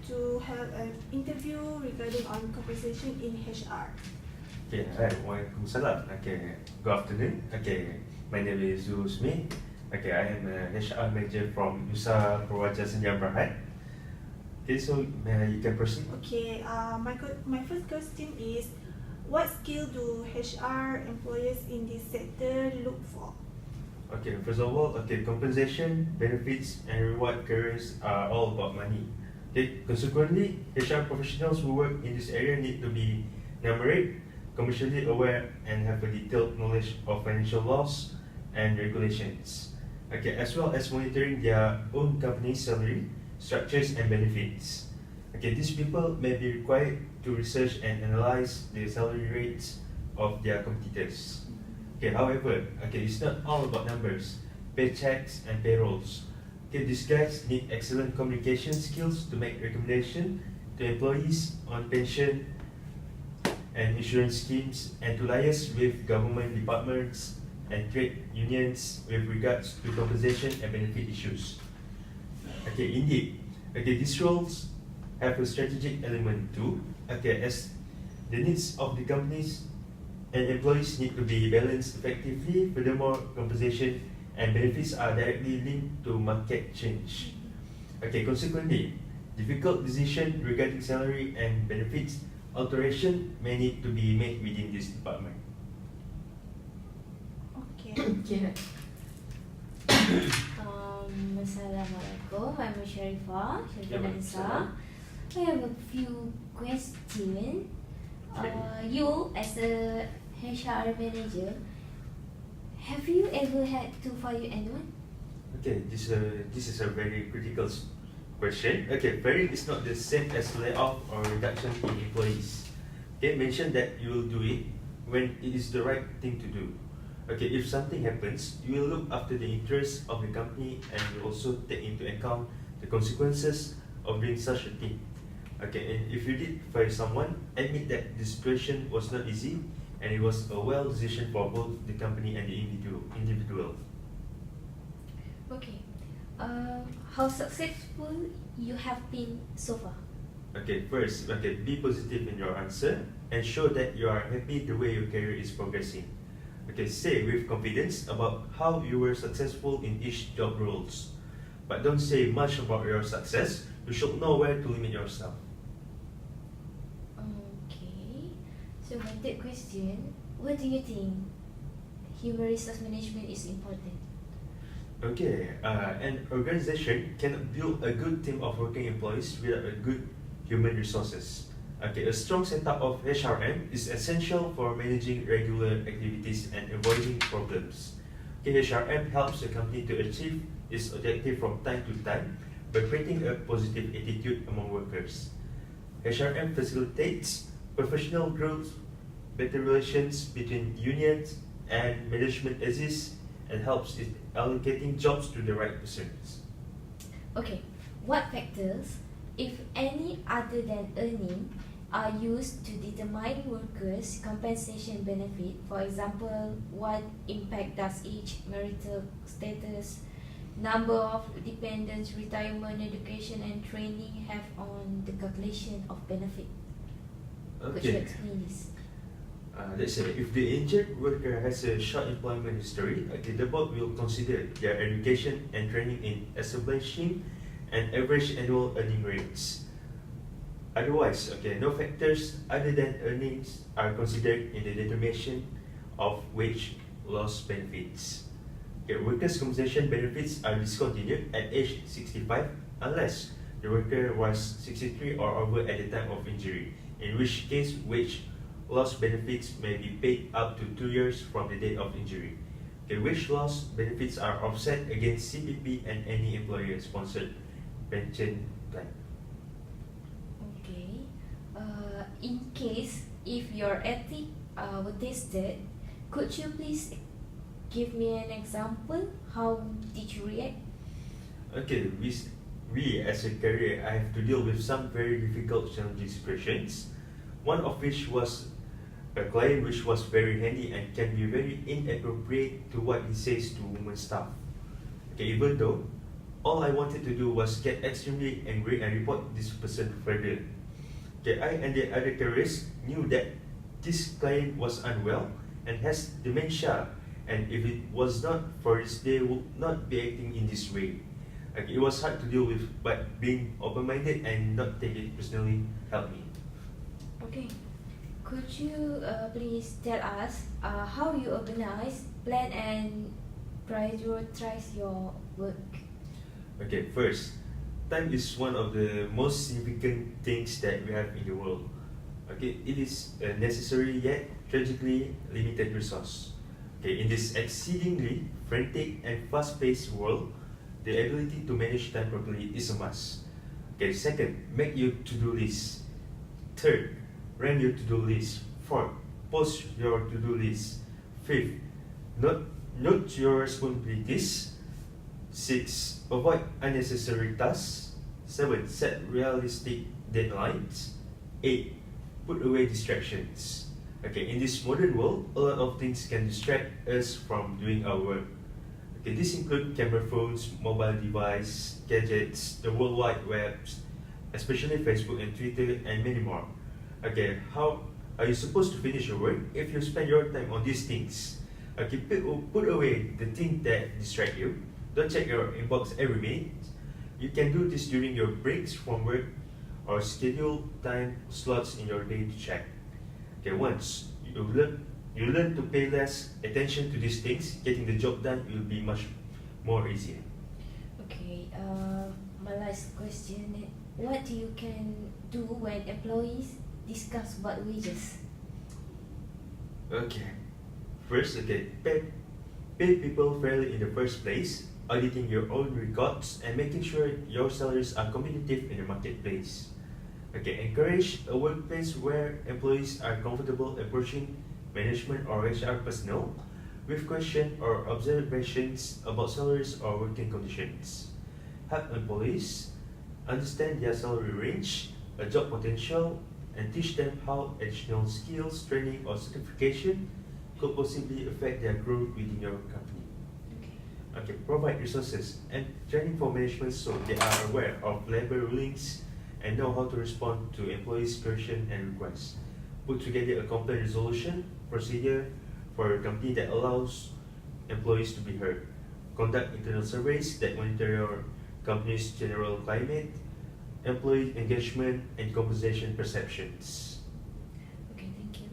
to have an interview regarding on compensation in HR. Okay, hi, Waalaikumsalam. Okay, good afternoon. Okay, my name is Zulsmi. Okay, I am a HR manager from Nusa Perwaja Senja Berhad. Okay, so you can proceed. Okay, my first question is, what skill do HR employers in this sector look for? Okay, first of all, okay, compensation, benefits, and reward careers are all about money. Okay, consequently, HR professionals who work in this area need to be numerate, commercially aware, and have a detailed knowledge of financial laws and regulations. Okay, as well as monitoring their own company's salary, structures, and benefits. Okay, these people may be required to research and analyze the salary rates of their competitors. Okay, however, okay, it's not all about numbers, paychecks, and payrolls. Okay, these guys need excellent communication skills to make recommendation to employees on pension and insurance schemes, and to liaise with government departments and trade unions with regards to compensation and benefit issues. Okay, indeed, okay, these roles have a strategic element too. Okay, as the needs of the companies and employees need to be balanced effectively. Furthermore, compensation and benefits are directly linked to market change. Okay, consequently, difficult decision regarding salary and benefits alteration may need to be made within this department. Okay. Okay. Assalamualaikum, I'm Sharifah Nisa. I have a few questions. You as a HR manager, have you ever had to fire anyone? Okay, this is a very critical question. Okay, firing is not the same as layoff or reduction in employees. Okay, mention that you will do it when it is the right thing to do. Okay, if something happens, you will look after the interests of the company and will also take into account the consequences of doing such a thing. Okay, and if you did fire someone, admit that the situation was not easy and it was a well decision for both the company and the individual. Okay. How successful you have been so far? Okay, first, okay, be positive in your answer and show that you are happy the way your career is progressing. Okay, say with confidence about how you were successful in each job roles. But don't say much about your success. You should know where to limit yourself. Okay. So my third question, what do you think human resource management is important? Okay, an organization cannot build a good team of working employees without a good human resources. Okay, a strong setup of HRM is essential for managing regular activities and avoiding problems. Okay, HRM helps a company to achieve its objective from time to time by creating a positive attitude among workers. HRM facilitates professional growth, better relations between unions and management assists, and helps in allocating jobs to the right persons. Okay, what factors, if any other than earning, are used to determine workers' compensation benefit? For example, what impact does age, marital status, number of dependents, retirement, education, and training have on the calculation of benefit? Could you explain this? Let's say if the injured worker has a short employment history, okay, the board will consider their education and training in establishing an average annual earning rates. Otherwise, okay, no factors other than earnings are considered in the determination of wage loss benefits. Okay, workers' compensation benefits are discontinued at age 65 unless the worker was 63 or over at the time of injury, in which case wage loss benefits may be paid up to 2 years from the date of injury. Okay, wage loss benefits are offset against CPP and any employer-sponsored pension plan. Okay. In case if your ethic were tested, could you please give me an example? How did you react? Okay, we as a career, I have to deal with some very difficult challenging situations. One of which was a client which was very handy and can be very inappropriate to what he says to women staff. Okay, even though all I wanted to do was get extremely angry and report this person further. Okay, I and the other terrorists knew that this client was unwell and has dementia, and if it was not for this, they would not be acting in this way. It was hard to deal with, but being open-minded and not take it personally helped me. Okay. Could you please tell us how you organize, plan and prioritize your work? Okay, first, time is one of the most significant things that we have in the world. Okay, it is a necessary yet tragically limited resource. Okay, in this exceedingly frantic and fast-paced world, the ability to manage time properly is a must. Okay, second, make your to-do list. Third, rank your to-do list. Fourth, post your to-do list. Fifth, note your responsibilities. 6. Avoid unnecessary tasks. 7. Set realistic deadlines. 8. Put away distractions. Okay, in this modern world, a lot of things can distract us from doing our work. Okay, this include camera phones, mobile device, gadgets, the World Wide Web, especially Facebook and Twitter, and many more. Okay, how are you supposed to finish your work if you spend your time on these things? Okay, put away the things that distract you. Don't check your inbox every minute. You can do this during your breaks from work or schedule time slots in your day to check. Okay, once you learn to pay less attention to these things, getting the job done will be much more easier. Okay, my last question. What you can do when employees discuss about wages? Okay, first, pay people fairly in the first place, auditing your own records and making sure your salaries are competitive in the marketplace. Okay, encourage a workplace where employees are comfortable approaching management or HR personnel with questions or observations about salaries or working conditions. Help employees understand their salary range, a job potential, and teach them how additional skills, training, or certification could possibly affect their growth within your company. Okay, provide resources and training for management so they are aware of labor rulings and know how to respond to employees' questions and requests. Put together a complaint resolution procedure for a company that allows employees to be heard. Conduct internal surveys that monitor your company's general climate, employee engagement, and compensation perceptions. Okay, thank you.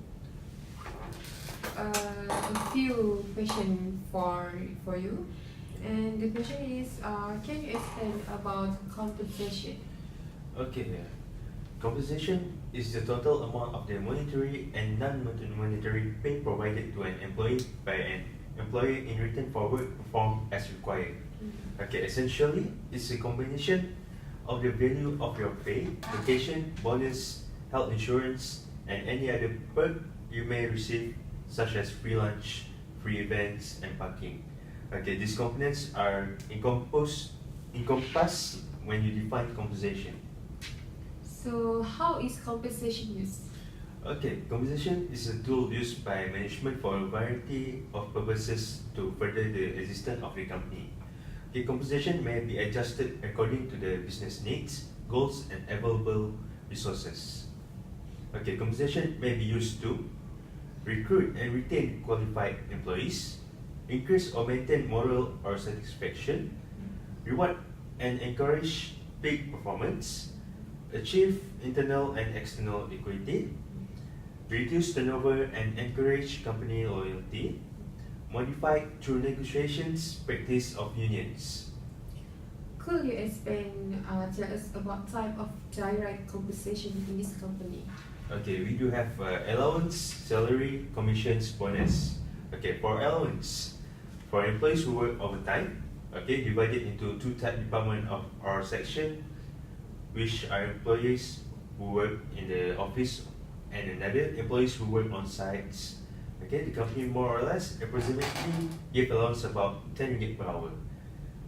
A few questions for you. And the question is, can you explain about compensation? Okay, compensation is the total amount of the monetary and non-monetary pay provided to an employee by an employer in return for work performed as required. Okay, essentially, it's a combination of the value of your pay, vacation, bonus, health insurance, and any other perk you may receive, such as free lunch, free events, and parking. Okay, these components are encompassed when you define compensation. So how is compensation used? Okay, compensation is a tool used by management for a variety of purposes to further the existence of the company. Okay, compensation may be adjusted according to the business needs, goals, and available resources. Okay, compensation may be used to recruit and retain qualified employees, increase or maintain morale or satisfaction, reward and encourage peak performance, achieve internal and external equity, reduce turnover and encourage company loyalty, modify through negotiations practice of unions. Could you explain, tell us about type of direct compensation in this company? Okay, we do have allowance, salary, commissions, bonus. Okay, for allowance, for employees who work overtime, okay, divided into two type department of our section, which are employees who work in the office and another employees who work on sites. Okay, the company more or less approximately give allowance about 10 ringgit per hour.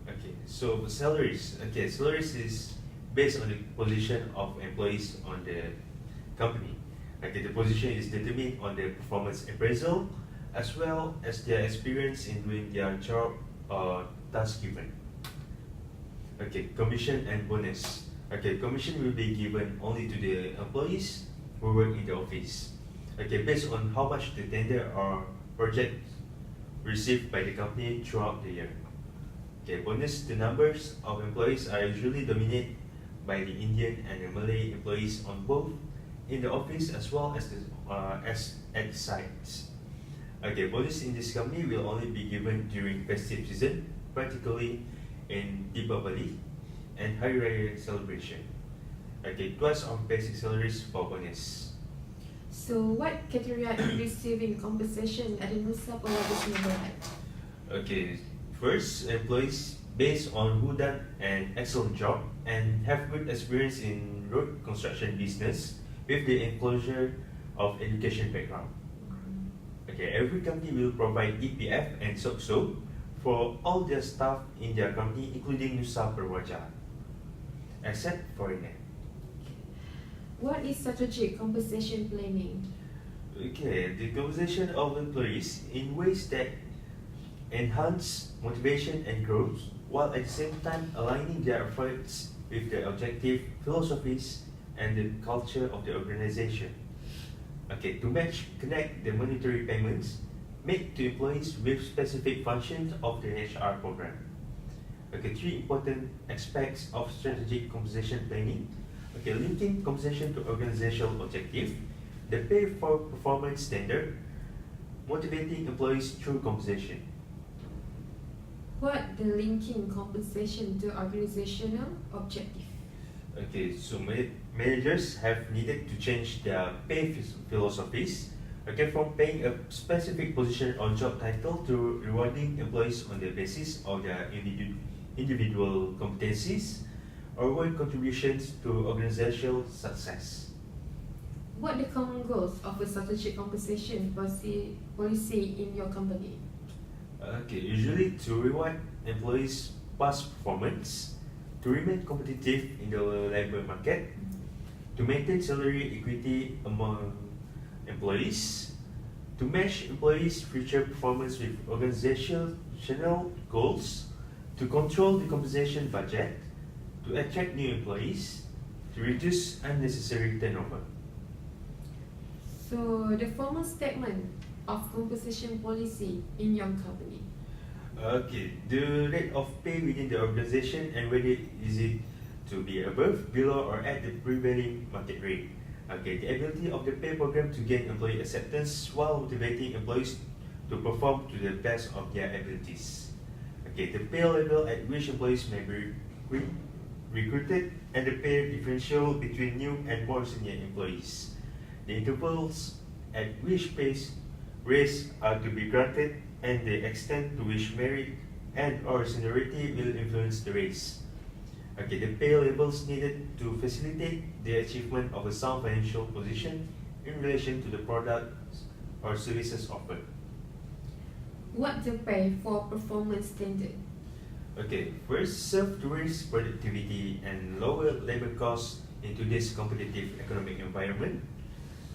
Okay, so salaries. Okay, salaries is based on the position of employees on the company. Okay, the position is determined on the performance appraisal as well as their experience in doing their job or task given. Okay, commission and bonus. Okay, commission will be given only to the employees who work in the office. Okay, based on how much the tender or project received by the company throughout the year. Okay, bonus, the numbers of employees are usually dominated by the Indian and the Malay employees on both in the office as well as at sites. Okay, bonus in this company will only be given during festive season, particularly in Deepavali and Hari Raya celebration. Okay, twice of basic salaries for bonus. So what criteria in receiving compensation at the Nusa Penggabus neighborhood? Okay, first, employees based on who done an excellent job and have good experience in road construction business with the enclosure of education background. Okay, every company will provide EPF and SOCSO for all their staff in their company, including Nusa Perwaja, except foreigner. What is strategic compensation planning? Okay, the compensation of employees in ways that enhance motivation and growth, while at the same time aligning their efforts with the objective, philosophies, and the culture of the organization. Okay, to connect the monetary payments made to employees with specific functions of the HR program. Okay, three important aspects of strategic compensation planning. Okay, linking compensation to organizational objective, the pay for performance standard, motivating employees through compensation. What the linking compensation to organizational objective? Okay, so managers have needed to change their pay philosophies, okay, from paying a specific position or job title to rewarding employees on the basis of their individual competencies or work contributions to organizational success. What the common goals of a strategic compensation policy in your company? Okay, usually to reward employees' past performance, to remain competitive in the labor market, to maintain salary equity among employees, to match employees' future performance with organizational goals, to control the compensation budget, to attract new employees, to reduce unnecessary turnover. So the formal statement of compensation policy in your company. Okay, the rate of pay within the organization and whether is it to be above, below, or at the prevailing market rate. Okay, the ability of the pay program to gain employee acceptance while motivating employees to perform to the best of their abilities. Okay, the pay level at which employees may be recruited and the pay differential between new and more senior employees. The intervals at which pay raise are to be granted and the extent to which merit and or seniority will influence the raise. Okay, the pay levels needed to facilitate the achievement of a sound financial position in relation to the products or services offered. What the pay for performance standard? Okay, first, serve to raise productivity and lower labor costs in today's competitive economic environment.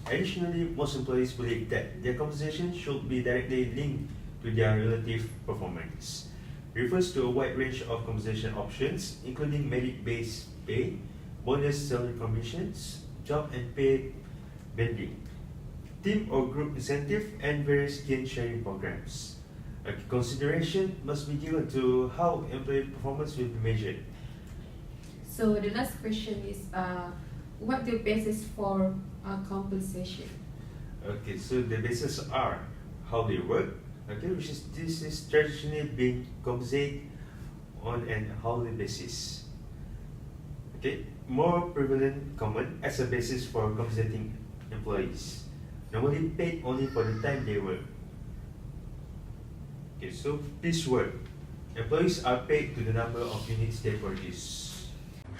Additionally, most employees believe that their compensation should be directly linked to their relative performance. Refers to a wide range of compensation options, including merit-based pay, bonus salary commissions, job and pay bending, team or group incentive, and various gain-sharing programs. A consideration must be given to how employee performance will be measured. So the last question is, what the basis for compensation? Okay, so the basis are how they work. Okay, this is traditionally being compensated on an hourly basis. Okay, more prevalent common as a basis for compensating employees. Normally paid only for the time they work. Okay, so piece work. Employees are paid to the number of units they produce.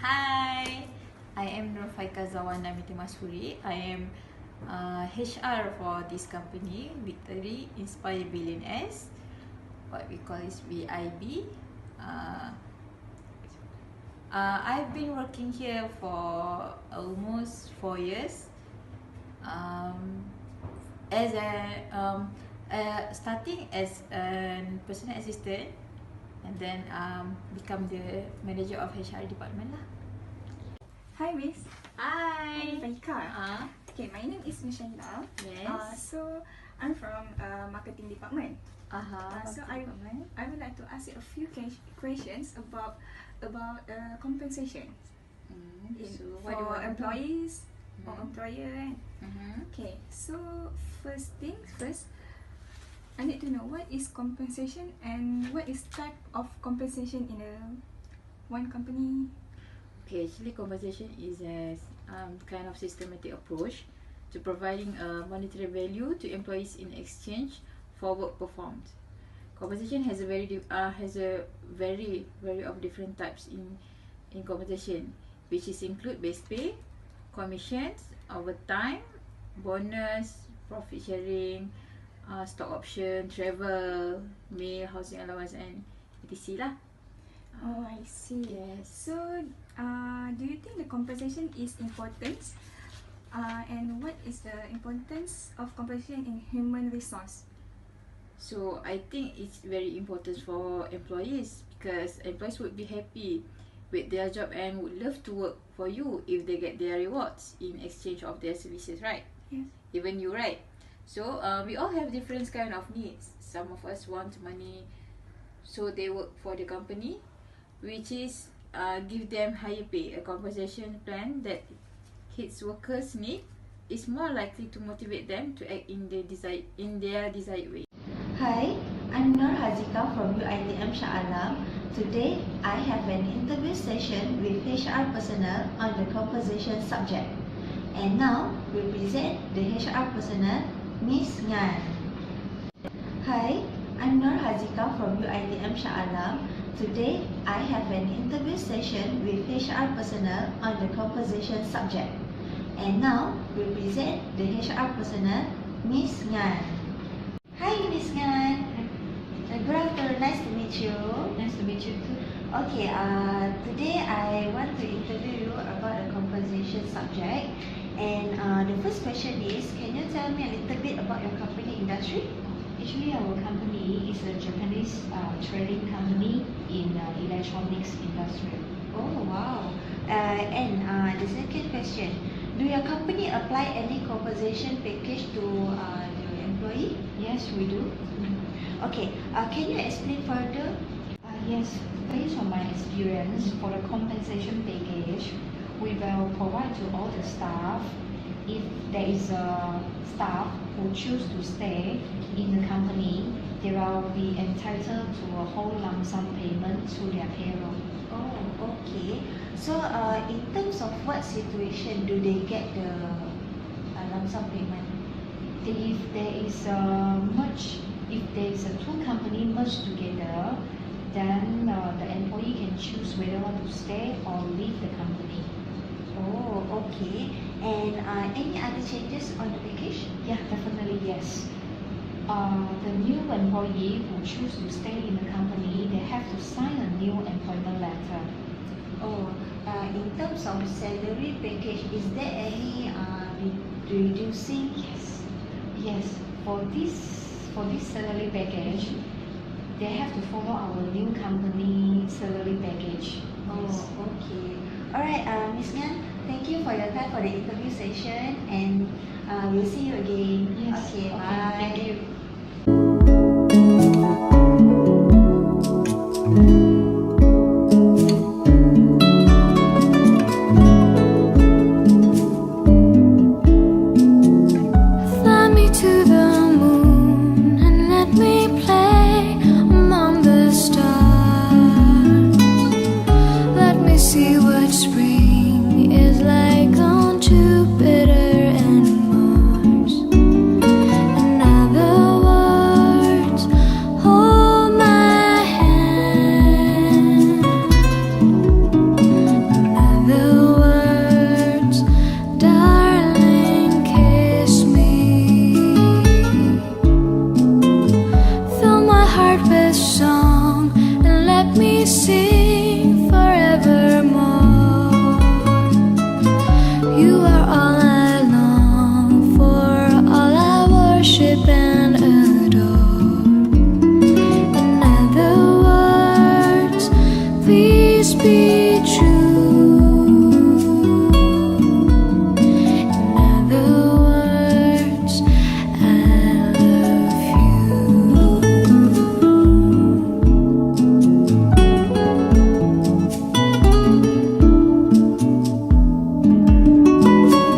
Hi, I am Nurfaika Zawana Mitimasuri. I am HR for this company, Victory Inspire Billionaires. What we call is VIB. I've been working here for almost 4 years. Starting as a personal assistant, and then become the manager of HR department lah. Hi Miss. Hi. I'm Faika. Okay, my name is Michelle. Yes. So I'm from marketing department. So I would like to ask you a few questions about compensation So what do you for want to know? employees or employer kan. Mhm. Okay, so first things first, I need to know what is compensation and what is type of compensation in one company. Okay, actually compensation is a kind of systematic approach to providing a monetary value to employees in exchange for work performed. Compensation has a very of different types in compensation, which is include base pay, commissions, overtime, bonus, profit sharing, stock option, travel, meal, housing allowance, and etc. lah. Oh, I see. Yes. So, do you think the compensation is important? And what is the importance of compensation in human resource? So I think it's very important for employees because employees would be happy with their job and would love to work for you if they get their rewards in exchange of their services, right? Yes. Even you, right? So we all have different kind of needs. Some of us want money, so they work for the company, which is give them higher pay. A compensation plan that hits workers' need is more likely to motivate them to act in their desired way. Hi, I'm Nur Hazika from UITM Shah Alam. Today, I have an interview session with HR personnel on the compensation subject. And now, we present the HR personnel, Miss Ngan. Hi, I'm Nur Hazika from UITM Shah Alam. Today, I have an interview session with HR personnel on the compensation subject. And now, we present the HR personnel, Miss Ngan. Hi, Miss Ngan. Good afternoon. Nice to meet you. Nice to meet you too. Okay. Today I want to interview you about the compensation subject. And the first question is, can you tell me a little bit about your company industry? Actually, our company is a Japanese trading company in electronics industry. Oh, wow. And the second question, do your company apply any compensation package to your employee? Yes, we do. Okay. Can you explain further? Yes, based on my experience, for the compensation package, we will provide to all the staff. If there is a staff who choose to stay in the company, they will be entitled to a whole lump sum payment to their payroll. Oh, okay. So, in terms of what situation do they get the lump sum payment? If there is a two company merged together, then the employee can choose whether want to stay or leave the company. Oh, okay. And any other changes on the package? Yeah, definitely yes. The new employee who choose to stay in the company, they have to sign a new employment letter. Oh, in terms of salary package, is there any reducing? Yes. For this salary package, they have to follow our new company salary package. Oh, okay. Alright, Miss Ngan, thank you for your time for the interview session, and we'll see you again. Yes. Okay, Okay, bye. thank you. Fly me to the moon and let me play among the stars. Let me see what spring is like on Jupiter and Mars. In other words, hold my hand. In other words, darling, kiss me. Fill my heart with song and let me sing.